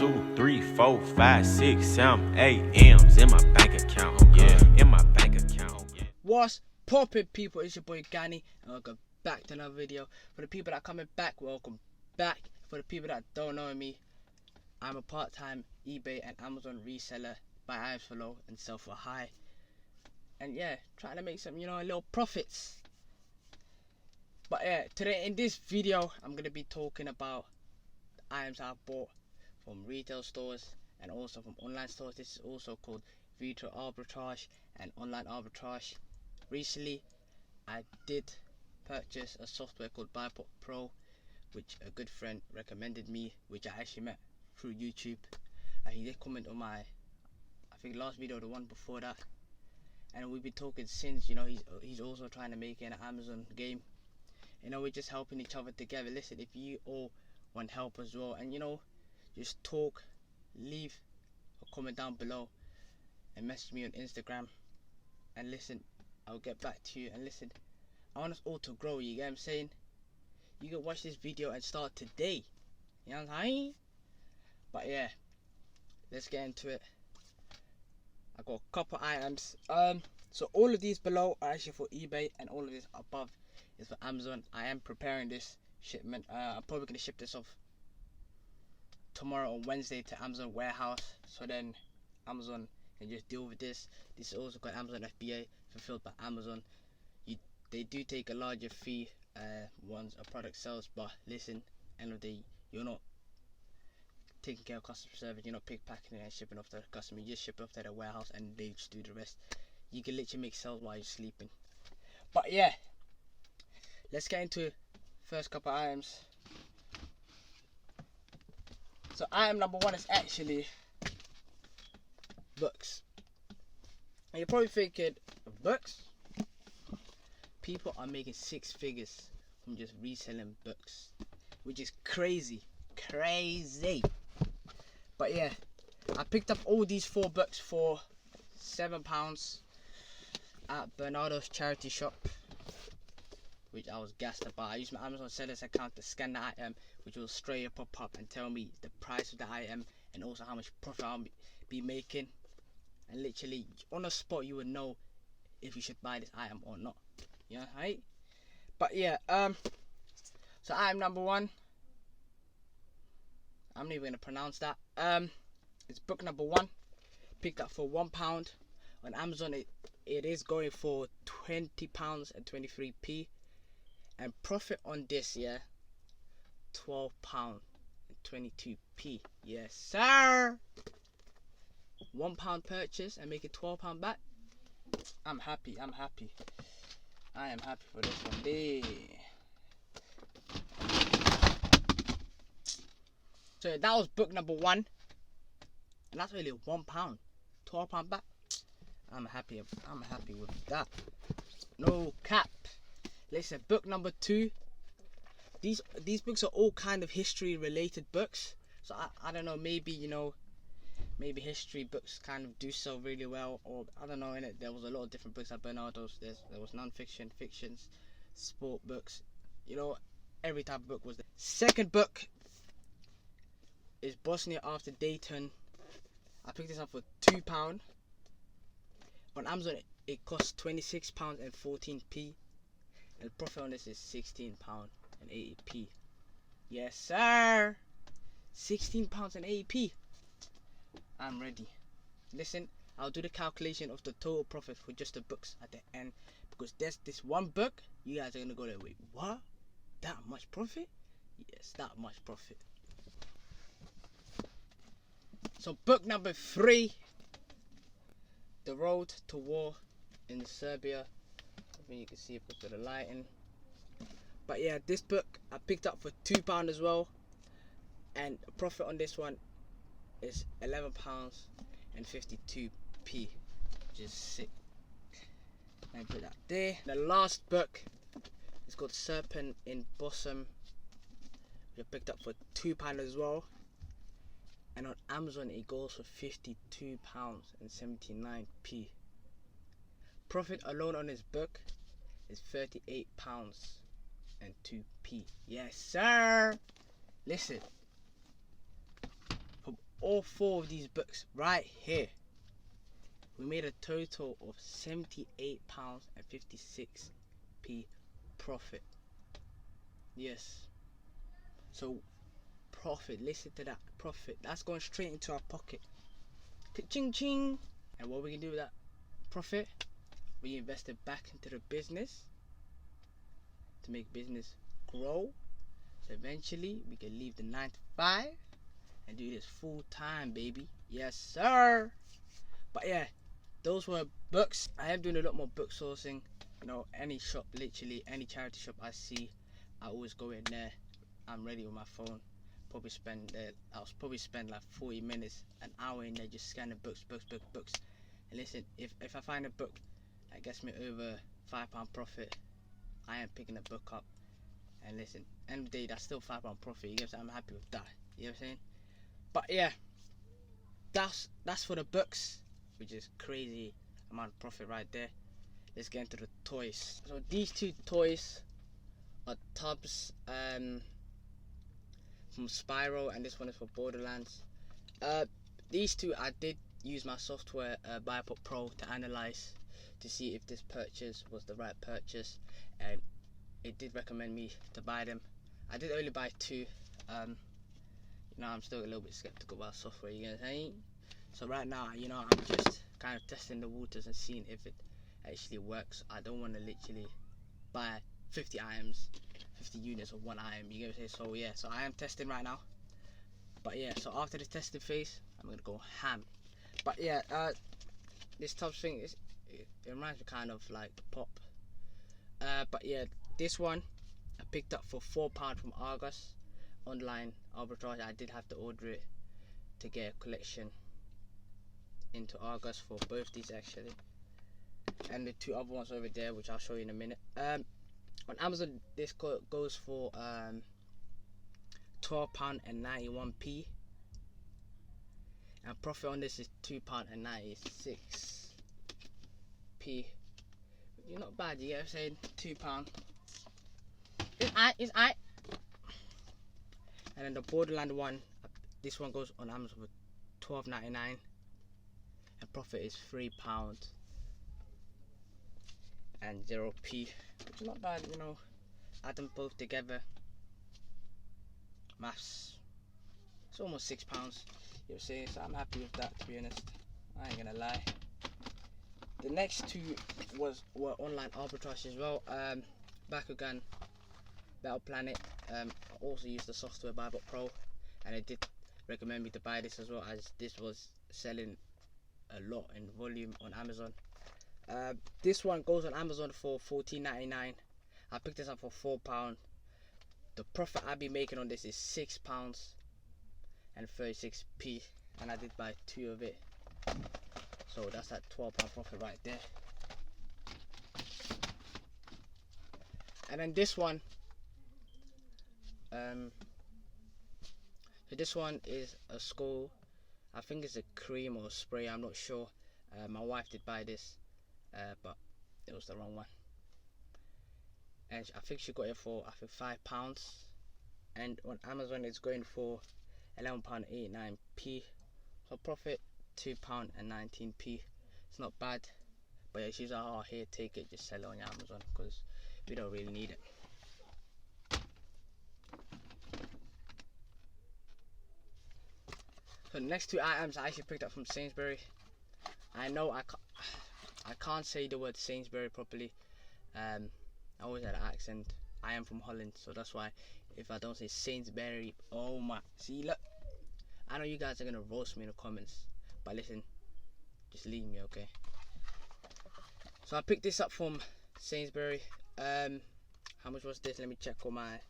2, 3, 4, 5, 6, 7, 8 M's in my bank account. Yeah, in my bank account. Yeah. What's poppin', people? It's your boy Gani, and welcome back to another video. For the people that are coming back, welcome back. For the people that don't know me, I'm a part-time eBay and Amazon reseller. Buy items for low and sell for high. And yeah, trying to make some, little profits. But yeah, today in this video, I'm gonna be talking about the items I've bought from retail stores and also from online stores. This is also called retail arbitrage and online arbitrage. Recently, I did purchase a software called Bipod Pro, which a good friend recommended me, which I actually met through YouTube. He did comment on my, I think, last video, the one before that, and we've been talking since. He's also trying to make an Amazon game. We're just helping each other together. Listen, if you all want help as well, and just talk, leave a comment down below and message me on Instagram, and listen, I'll get back to you. And listen, I want us all to grow, you get what I'm saying? You can watch this video and start today, you know what I'm saying? But yeah, let's get into it. I got a couple items. So all of these below are actually for eBay, and all of this above is for Amazon. I am preparing this shipment. I'm probably gonna ship this off tomorrow or Wednesday to Amazon warehouse, so then Amazon can just deal with this. This is also called Amazon FBA, fulfilled by Amazon. They do take a larger fee once a product sells, but listen, end of the day, you're not taking care of customer service, you're not packing it and shipping off to the customer. You just ship it off to the warehouse and they just do the rest. You can literally make sales while you're sleeping. But yeah, let's get into first couple items. So item number one is actually books. And you're probably thinking, books? People are making 6 figures from just reselling books, which is crazy. But yeah, I picked up all these 4 books for £7 at Bernardo's charity shop, which I was gassed about. I used my Amazon sellers account to scan the item, which will straight up pop up and tell me the price of the item and also how much profit I'll be making. And literally on the spot, you would know if you should buy this item or not. Yeah, right? But yeah, so item number one, I'm not even gonna pronounce that. It's book number 1, picked up for £1 on Amazon. It is going for £20 and 23p, and profit on this, yeah, £12 and 22p. Yes, sir. £1 purchase and make it £12 back. I'm happy. I am happy for this one. Hey. So that was book number 1, and that's really £1, £12 back. I'm happy with that. No cap. Listen, book number 2. These books are all kind of history related books. So I don't know, maybe maybe history books kind of do sell really well, or I don't know. In it, there was a lot of different books at Bernardo's. There was non-fiction, fictions, sport books. Every type of book was there. Second book is Bosnia After Dayton. I picked this up for £2. On Amazon, it costs £26 and 14p, and the profit on this is £16 and 80p. Yes, sir. £16 and 80p. I'm ready. Listen, I'll do the calculation of the total profit for just the books at the end, because there's this one book. You guys are gonna go there. Wait, what? That much profit? Yes, that much profit. So book number 3, The Road to War in Serbia. I think you can see it because of the lighting. But yeah, this book I picked up for £2 as well, and profit on this one is £11 and 52p, which is sick. And put that there. The last book is called Serpent in Bosom, which I picked up for £2 as well, and on Amazon it goes for £52 and 79p. Profit alone on this book is £38 and 2p. Yes, sir. Listen, from all 4 of these books right here, we made a total of £78.56 profit. Yes. So profit, listen to that, profit. That's going straight into our pocket. Ching ching. And what we can do with that profit, we invest it back into the business to make business grow. So eventually we can leave the 9 to 5 and do this full time, baby. Yes sir. But yeah, those were books. I am doing a lot more book sourcing. You know, any shop, literally any charity shop I see, I always go in there. I'm ready with my phone. I'll probably spend like 40 minutes, an hour in there just scanning books. And listen, if I find a book that gets me over £5 profit, I am picking the book up. And listen, end of the day, that's still £5 profit. You know what I'm saying? I'm happy with that. You know what I'm saying? But yeah, that's for the books, which is crazy amount of profit right there. Let's get into the toys. So these 2 toys are tubs from Spyro, and this one is for Borderlands. These 2 I did use my software Biopop Pro to analyze to see if this purchase was the right purchase, and it did recommend me to buy them. I did only buy 2. You know, I'm still a little bit skeptical about software, you know what I'm saying? So right now, you know, I'm just kind of testing the waters and seeing if it actually works. I don't want to literally buy 50 items, 50 units of 1 item, you know what I'm saying? So yeah, so I am testing right now. But yeah, so after the testing phase, I'm gonna go ham. But yeah, this top thing it reminds me kind of like Pop. But yeah, this one I picked up for £4 from Argos online arbitrage. I did have to order it to get a collection into Argos for both these actually, and the 2 other ones over there, which I'll show you in a minute. On Amazon this goes for £12.91, and profit on this is £2.96. You're not bad, you get what I'm saying? £2. It's I. And then the Borderland one, this one goes on Amazon for £12.99, and profit is £3 and 0p, which is not bad, you know. Add them both together, maths, it's almost £6, you know what I'm saying? So I'm happy with that, to be honest, I ain't gonna lie. The next 2 were online arbitrage as well. Bakugan, Battle Planet. I also used the software Biopop Pro, and it did recommend me to buy this as well, as this was selling a lot in volume on Amazon. This one goes on Amazon for $14.99. I picked this up for £4. The profit I'll be making on this is £6 and 36p, and I did buy 2 of it, so that's that £12 profit right there. And then this one, so this one is a skull. I think it's a cream or a spray, I'm not sure. My wife did buy this, but it was the wrong one, and I think she got it for £5, and on Amazon it's going for £11.89p. So profit £2.19. It's not bad, but yeah, she's like, oh here, take it, just sell it on your Amazon, because we don't really need it. So the next 2 items I actually picked up from Sainsbury. I know I can't say the word Sainsbury properly. I always had an accent. I am from Holland, so that's why if I don't say Sainsbury, oh my, see, look, I know you guys are gonna roast me in the comments, but listen, just leave me, okay? So I picked this up from Sainsbury. How much was this? Let me check on my,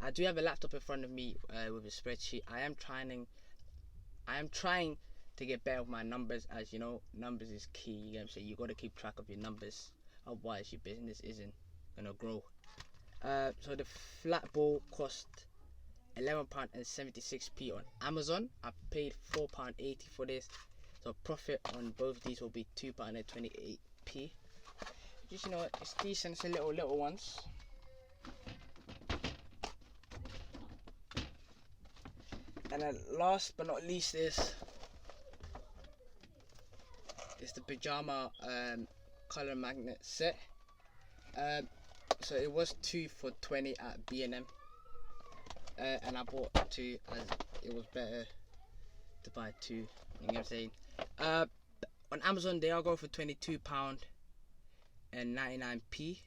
I do have a laptop in front of me with a spreadsheet. I am trying to get better with my numbers, as you know, numbers is key, you know what I'm saying? You got to keep track of your numbers, otherwise your business isn't gonna grow. So the flat ball cost £11.76 on Amazon. I paid £4.80 for this, so profit on both of these will be £2.28. Just, you know, it's decent, it's a little ones. And then last but not least is It's the pajama color magnet set. So it was 2 for $20 at B&M, and I bought 2 as it was better to buy 2. You know what I'm saying? On Amazon they all go for £22.99,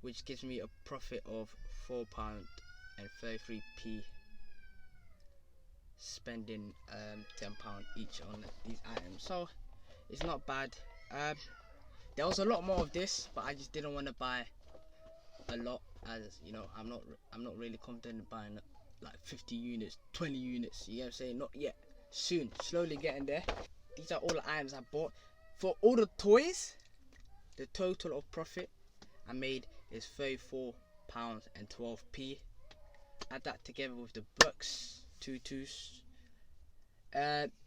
which gives me a profit of £4.33, spending £10 each on these items. So it's not bad. There was a lot more of this, but I just didn't want to buy a lot, as you know, I'm not really confident in buying like 50 units, 20 units. You know what I'm saying? Not yet. Soon, slowly getting there. These are all the items I bought. For all the toys, the total of profit I made is £34.12. Add that together with the books, tutus,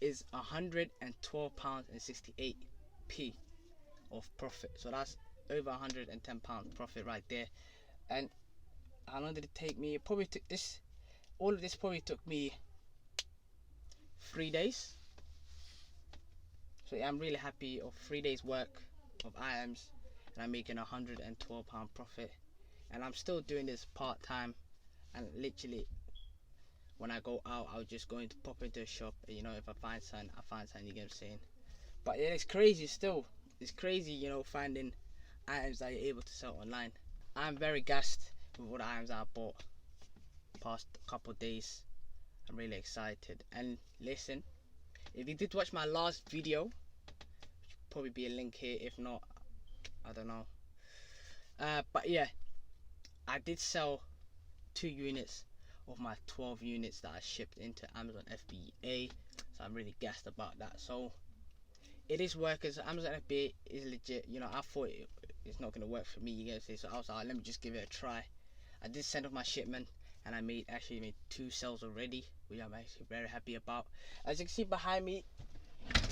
is £112.68 of profit. So that's over £110 profit right there. And how long did it take me? It probably took this, all of this probably took me 3 days. So yeah, I'm really happy of 3 days work of items, and I'm making £112 profit. And I'm still doing this part-time, and literally when I go out, I'll just going to pop into a shop, and you know, if I find something, I find something. You get what I'm saying? But yeah, it's crazy still. It's crazy, you know, finding items that you're able to sell online. I'm very gassed with all the items I bought past couple of days. I'm really excited. And listen, if you did watch my last video, which will probably be a link here, if not, I don't know. But yeah, I did sell 2 units of my 12 units that I shipped into Amazon FBA, so I'm really gassed about that. So it is working. So Amazon FBA is legit. You know, I thought it's not gonna work for me, you guys say. So I was like, let me just give it a try. I did send off my shipment, and I actually made 2 sales already, which I'm actually very happy about. As you can see behind me,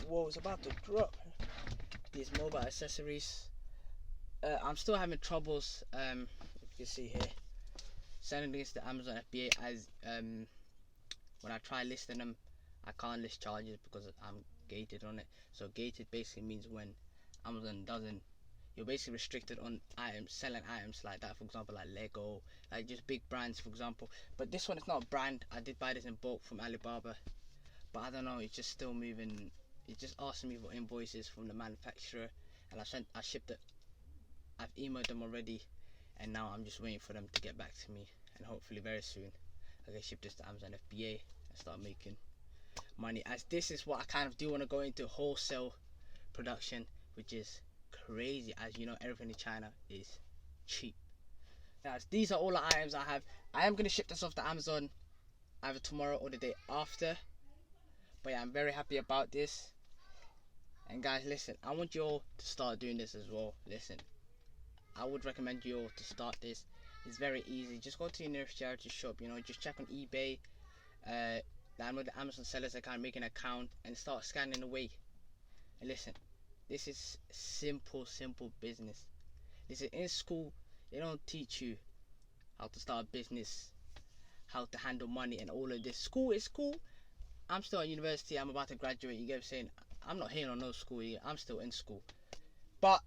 whoa, it's about to drop. These mobile accessories. I'm still having troubles. If you can see here, sending this to Amazon FBA, as when I try listing them, I can't list charges because I'm gated on it. So gated basically means when Amazon doesn't, you're basically restricted on items, selling items like that, for example, like Lego, like just big brands, for example. But this one is not a brand. I did buy this in bulk from Alibaba, but I don't know, it's just still moving. It's just asking me for invoices from the manufacturer, and I shipped it. I've emailed them already, and now I'm just waiting for them to get back to me, and hopefully very soon I can ship this to Amazon FBA and start making money, as this is what I kind of do want to go into, wholesale production, which is crazy, as you know, everything in China is cheap. Guys, these are all the items I have. I am going to ship this off to Amazon either tomorrow or the day after, but yeah, I'm very happy about this. And guys, listen, I want you all to start doing this as well. Listen, I would recommend you all to start this. It's very easy. Just go to your nearest charity shop, you know, just check on eBay, download the Amazon sellers account, make an account, and start scanning away. And listen, this is simple business. Listen, in school they don't teach you how to start a business, how to handle money, and all of this. School is school. I'm still at university. I'm about to graduate. You get what I'm saying? I'm not hating on no school yet. I'm still in school, but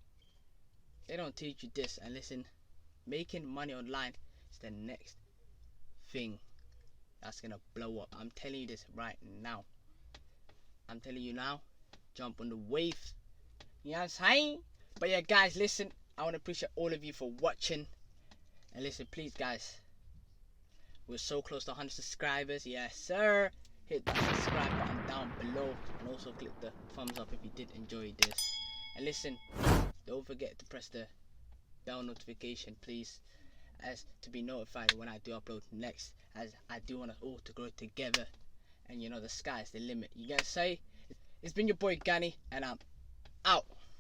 they don't teach you this. And listen, making money online is the next thing that's gonna blow up. I'm telling you this right now. I'm telling you now, jump on the wave. You know what I'm saying? But yeah, guys, listen, I want to appreciate all of you for watching. And listen, please, guys, we're so close to 100 subscribers. Yes, sir. Hit that subscribe button down below, and also click the thumbs up if you did enjoy this. And listen, don't forget to press the bell notification, please, as to be notified when I do upload next, as I do want us all to grow together, and you know, the sky's the limit. You guys say? It's been your boy Gani, and I'm out.